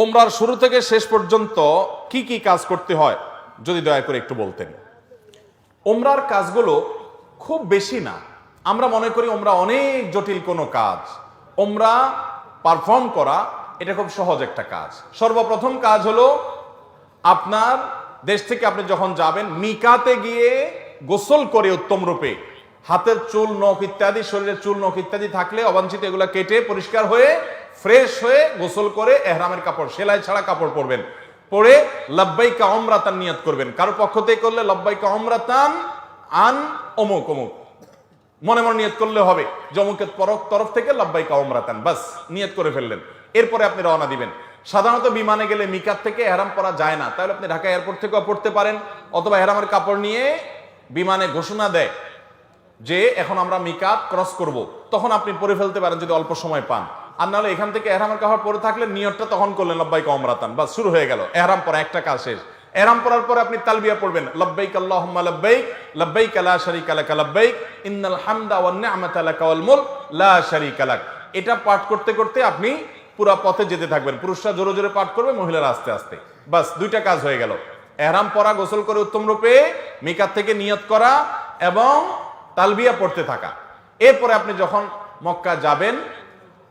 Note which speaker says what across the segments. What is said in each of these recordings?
Speaker 1: ওমরার শুরু থেকে শেষ পর্যন্ত কি কি কাজ করতে হয় যদি দয়া করে একটু বলতেন। ওমরার কাজগুলো খুব বেশি না, আমরা মনে করি ওমরা অনেক জটিল কোনো কাজ। ওমরা পারফর্ম করা এটা খুব সহজ একটা কাজ। সর্বপ্রথম কাজ হলো আপনার দেশ থেকে আপনি যখন যাবেন মিকাতে গিয়ে গোসল করে উত্তম রূপে হাতের চুল নখ ইত্যাদি, শরীরের চুল নখ ইত্যাদি থাকলে অবাঞ্ছিত এগুলো কেটে পরিষ্কার হয়ে ফ্রেশ হয়ে গোসল করে এহরামের কাপড় সেলাই ছাড়া কাপড় পরবেন, পরে লাব্বাইকা উমরাতান নিয়ত করবেন। কারো পক্ষ থেকে করলে লাব্বাইকা উমরাতান আন অমুক অমুক মনে মনে নিয়ত করলে হবে, জমুকের তরফ থেকে লাব্বাইকা উমরাতান, বাস নিয়ত করে ফেললেন। এরপরে আপনি রওনা দিবেন। সাধারণত বিমানে গেলে মিকাত থেকে এহরাম পরা যায় না, তাহলে আপনি ঢাকা এয়ারপোর্ট থেকেও পড়তে পারেন, অথবা এহরামের কাপড় নিয়ে বিমানে ঘোষণা দেয় যে এখন আমরা মিকাত ক্রস করব, তখন আপনি পরে ফেলতে পারেন যদি অল্প সময় পান। আর নাহলে এখান থেকে এহরামের কাপড় পরে থাকলে নিয়তটা তখন করলেন লাব্বাইকা উমরাতান, বাস শুরু হয়ে গেল এহরাম পরা, একটা কাজ শেষ। এহরাম পরার পরে আপনি তালবিয়া পড়বেন, লাব্বাইক আল্লাহুম্মা লাব্বাইক লাব্বাইক লা শারীকা লাক লাব্বাইক ইন্নাল হামদা ওয়ান নি'মাতা লাকা ওয়াল মুলক লা শারীকা লাক। এটা পাঠ করতে করতে আপনি পুরো পথে যেতে থাকবেন। পুরুষরা জোরে জোরে পাঠ করবে, মহিলারা আস্তে আস্তে, বাস দুইটা কাজ হয়ে গেল। এহরাম পরা, গোসল করে উত্তম রূপে মিকাত থেকে নিয়ত করা এবং তালবিয়া পড়তে থাকা। এরপরে আপনি যখন মক্কা যাবেন,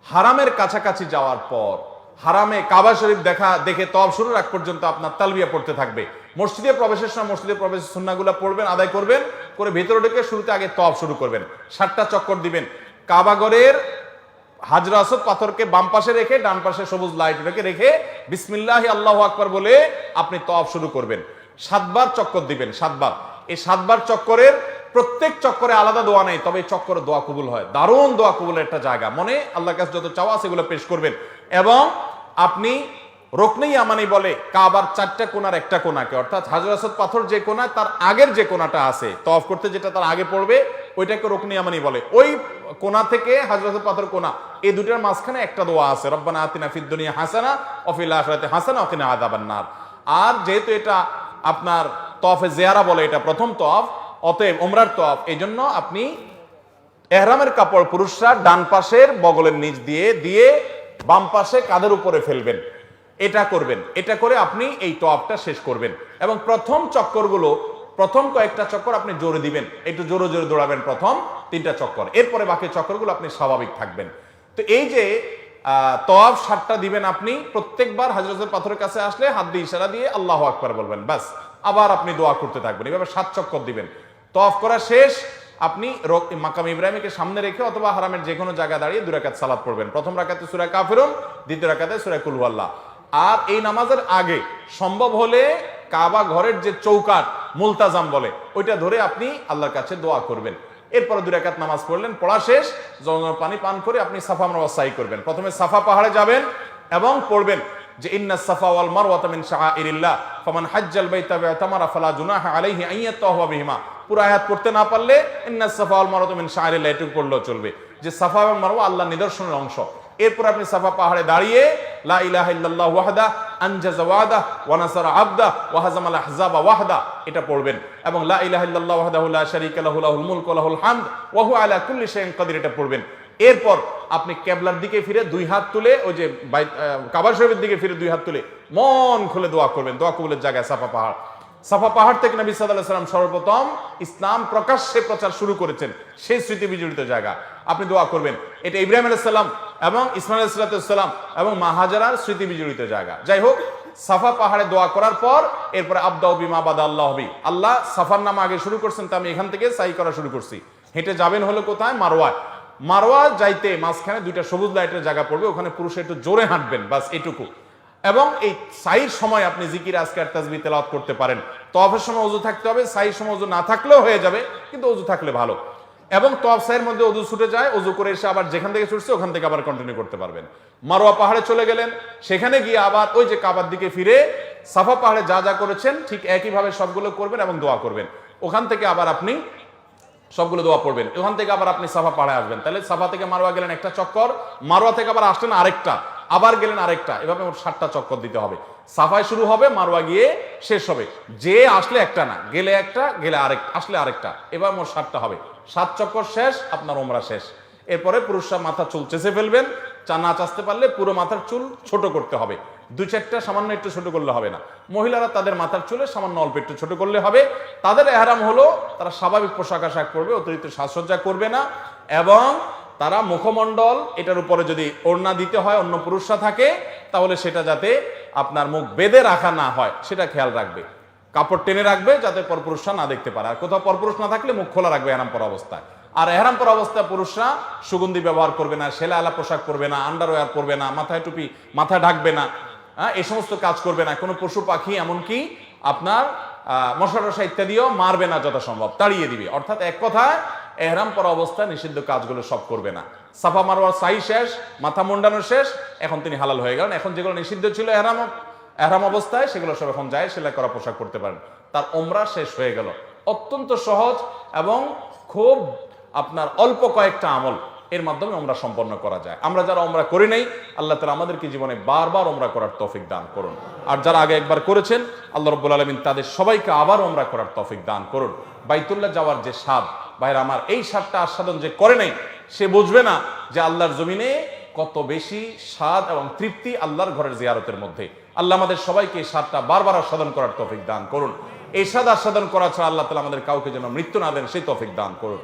Speaker 1: হারামের কাছাকাছি যাওয়ার পর হারামে কাবা শরীফ দেখে তওয়াফ শুরুর আগ পর্যন্ত আপনার তালবিয়া পড়তে থাকবে। মসজিদে প্রবেশের সময় মসজিদে প্রবেশের সুন্নাহগুলো পড়বেন, আদায় করবেন, করে ভেতরে ঢুকে শুরুতে আগে তওয়াফ শুরু করবেন। 7টা চক্কর দিবেন। কাবাগরের হাজর আসওয়াদ পাথরকে বাম পাশে রেখে ডান পাশে সবুজ লাইট রেখে বিসমিল্লাহি আল্লাহু আকবার বলে আপনি তওয়াফ শুরু করবেন। 7বার চক্কর দিবেন, 7বার। এই 7বার চক্করের প্রত্যেক চক্করে আলাদা দোয়া নেই, তবে চক্করে দোয়া কবুল হয়। দারুণ দোয়া কবুলের একটা জায়গা। মনে আল্লাহর কাছে যত চাওয়া সেগুলো পেশ করবেন। এবং আপনি রুকনে ইয়ামানি বলে কাবার 4টা কোণার একটা কোণাকে, অর্থাৎ হাজর আসওয়াদ পাথর যে কোণা তার আগের যে কোণাটা আছে তওয়াফ করতে যেটা তার আগে পড়বে ওইটাকে রুকনে ইয়ামানি বলে। ওই কোণা থেকে হাজর আসওয়াদ পাথর কোণা, এই দুটার মাঝখানে একটা দোয়া আছে, রব্বানা আতিনা ফিদ দুনিয়া হাসানা ওয়া ফিল আখিরাতি হাসানা ওয়া কিনা আযাবান নার। আর যেহেতু এটা আপনার তওয়াফে জিয়ারা বলে, এটা প্রথম তওয়াফ, অতএব উমরার তওয়াফ, এই জন্য আপনি এহরামের কাপড় পুরুষরা ডান পাশের বগলের নিচ দিয়ে বাম পাশে কাঁধের উপরে ফেলবেন। এটা করবেন। এটা করে আপনি এই তওয়াফটা শেষ করবেন। এবং প্রথম চক্করগুলো, প্রথম কয়েকটা চক্কর আপনি জোরে দিবেন, একটু জোরে জোরে দৌড়াবেন প্রথম 3টা চক্কর। এরপরে বাকি চক্করগুলো আপনি স্বাভাবিক থাকবেন। তো এই যে তওয়াফ 7টা দিবেন আপনি, প্রত্যেকবার হাজর আসওয়াদ পাথরের কাছে আসলে হাত দিয়ে ইশারা দিয়ে আল্লাহু আকবার বলবেন, বাস। আবার আপনি দোয়া করতে থাকবেন, এভাবে 7 চক্কর দিবেন। তওয়াফ করা শেষ, আপনি মাকাম ইব্রাহিমকে সামনে রেখে অথবা হারামের যে কোনো জায়গায় দাঁড়িয়ে 2 রাকাত সালাত পড়বেন। প্রথম রাকাতে সূরা কাফিরুন, দ্বিতীয় রাকাতে সূরা কুল হুয়াল্লাহ। আর এই নামাজের আগে সম্ভব হলে কাবা ঘরের যে চৌকাট মুলতাজাম বলে ওইটা ধরে আপনি আল্লাহর কাছে দোয়া করবেন। এরপর 2 রাকাত নামাজ পড়লেন, পড়া শেষ, জমজম পানি পান করে আপনি সাফা মারওয়া সাই করবেন। প্রথমে সাফা পাহাড়ে যাবেন এবং পড়বেন যে ইন্নাস সাফা ওয়াল মারওয়াতা মিন শাআইরিল্লাহ ফামান হাজ্জাল বাইতা ওয়া তামারা ফালা জুনাহা আলাইহি আন ইয়াতাওয়াফা বিহিমা। পুরো আয়াত পড়তে না পারলে ইন্নাস সাফা ওয়াল মারওয়াতা মিন শাআইরিল্লাহ এটুকু পড়লেও চলবে, যে সাফা এবং মারওয়া আল্লাহর নিদর্শনের অংশ। এরপর আপনি সাফা পাহাড়ে দাঁড়িয়ে লা ইলাহা ইল্লাল্লাহু ওয়াহদা আনজাযা ওয়াদা ওয়া নাসারা আবদা ওয়া হাজামাল আহজাবা ওয়াহদা এটা পড়বেন। এবং লা ইলাহা ইল্লাল্লাহু ওয়াহদাহু লা শারীকা লাহু লাহুল মুলকু ওয়া লাহুল হামদ ওয়া হুয়া আলা কুল্লি শাইইন কাদির এটা পড়বেন। এরপর আপনি কিবলার দিকে ফিরে 2 হাত তুলে, ওই যে কাবা শরীফের দিকে ফিরে 2 হাত তুলে মন খুলে দোয়া করবেন। দোয়া কবুলের জায়গায় সাফা পাহাড়। সাফা পাহাড় থেকে নবী সাল্লাল্লাহু আলাইহি ওয়াসাল্লাম সর্বপ্রথম ইসলাম প্রকাশ্যে প্রচার শুরু করেছেন, সেই স্মৃতি বিজড়িত জায়গা। আপনি দোয়া করবেন। এটা ইব্রাহিম আলাইহিস সালাম এবং ইসমাঈল আলাইহিস সালাম এবং মা হাজারার স্মৃতি বিজড়িত জায়গা। যাই হোক, সাফা পাহাড়ে দোয়া করার পর এরপরে আবদাউ বিমা বাদা আল্লাহ বি, আল্লাহ সাফার নাম আগে শুরু করছেন, তো আমি এখান থেকে সাই করা শুরু করছি। হেঁটে যাবেন হলো কোথায়? মারওয়ায়। মারওয়া যাইতে মাঝখানে 2টা সবুজ লাইটের জায়গা পড়বে, ওখানে পুরুষে একটু জোরে হাঁটবেন, বাস এটুকু। এবং এই সাইর সময় আপনি জিকির আজকার তাসবিহ তেলাওয়াত করতে পারেন। তওয়াফের সময় ওযু থাকতে হবে, সাইর সময় ওযু না থাকলেও হয়ে যাবে, কিন্তু ওযু থাকলে ভালো। এবং তওয়াফ সাইয়ের মধ্যে ওযু ছুটে যায়, ওযু করে এসে আবার যেখান থেকে ছুটছে ওখান থেকে আবার কন্টিনিউ করতে পারবেন। মারওয়া পাহাড়ে চলে গেলেন, সেখানে গিয়ে আবার ওই যে কাবার দিকে ফিরে সাফা পাহাড়ে যা যা করেছেন ঠিক একইভাবে সবগুলো করবেন এবং দোয়া করবেন। ওখান থেকে আবার আপনি সবগুলো দোয়া পড়বেন। ওখান থেকে আবার আপনি সাফা পাহাড়ে আসবেন। তাহলে সাফা থেকে মারওয়া গেলেন একটা চক্কর, মারওয়া থেকে আবার আসলেন আরেকটা, আবার গেলেন আরেকটা, এভাবে মোট 7টা চক্কর দিতে হবে। সাফায় শুরু হবে, মারওয়া গিয়ে শেষ হবে। যে আসলে একটা না, গেলে একটা, গেলে আরেকটা, আসলে আরেকটা, এবার মোট 7টা হবে। 7 চক্কর শেষ, আপনার ওমরা শেষ। এরপরে পুরুষরা মাথার চুল চেঁচে ফেলবেন, না চাচতে পারলে পুরো মাথার চুল ছোট করতে হবে। চারটা সামান্য একটু ছোট করলে হবে না। মহিলারা তাদের মাথার চুলে সামান্য অল্প একটু ছোট করলে হবে। তাদের এহরাম হলো তারা স্বাভাবিক পোশাক আশাক করবে, অতিরিক্ত সাজসজ্জা করবে না, এবং তারা মুখমণ্ডল এটার উপরে যদি ওড়না দিতে হয় অন্য পুরুষরা থাকে তাহলে সেটা যাতে আপনার মুখ বেঁধে রাখা না হয় সেটা খেয়াল রাখবে। কাপড় টেনে রাখবে যাতে পরপুরুষরা না দেখতে পারে। আর কোথাও পরপুরুষ না থাকলে মুখ খোলা রাখবে এহরাম পরা অবস্থায়। আর এহরাম পরা অবস্থায় পুরুষরা সুগন্ধি ব্যবহার করবে না, সেলা আলা পোশাক পরবে না, আন্ডারওয়্যার পরবে না, মাথায় টুপি মাথা ঢাকবে না, এই সমস্ত কাজ করবে না। কোনো পশু পাখি এমনকি আপনার মশা টশা ইত্যাদিও মারবে না, যথাসম্ভব তাড়িয়ে দিবে। অর্থাৎ এক কথায় এহরাম পরা অবস্থায় নিষিদ্ধ কাজগুলো সব করবে না। সাফা মারওয়ার সাই শেষ, মাথা মুন্ডানো শেষ, এখন তিনি হালাল হয়ে গেলেন। এখন যেগুলো নিষিদ্ধ ছিল এহরাম অবস্থায় সেগুলো সব এখন যায়, সেলাই করা পোশাক করতে পারেন। তার ওমরা শেষ হয়ে গেল। অত্যন্ত সহজ এবং খুব আপনার অল্প কয়েকটা আমল এর মাধ্যমে ওমরা সম্পন্ন করা যায়। আমরা যারা ওমরা করি নাই, আল্লাহ তাআলা আমাদেরকে জীবনে বারবার ওমরা করার তৌফিক দান করুন। আর যারা আগে একবার করেছেন, আল্লাহ রাব্বুল আলামিন তাদের সবাইকে আবার ওমরা করার তৌফিক দান করুন। বাইতুল্লাহ যাওয়ার যে স্বাদ, ভাইরা আমার, এই স্বাদটা আস্বাদন যে করে নাই সে বুঝবে না যে আল্লাহর জমিনে কত বেশি স্বাদ এবং তৃপ্তি আল্লাহর ঘরের জিয়ারতের মধ্যে। আল্লাহ আমাদের সবাইকে এই স্বাদটা বারবার আস্বাদন করার তৌফিক দান করুন। এই স্বাদ আস্বাদন করা ছাড়া আল্লাহ তাআলা আমাদের কাউকে যেন মৃত্যু না দেন সেই তৌফিক দান করুন।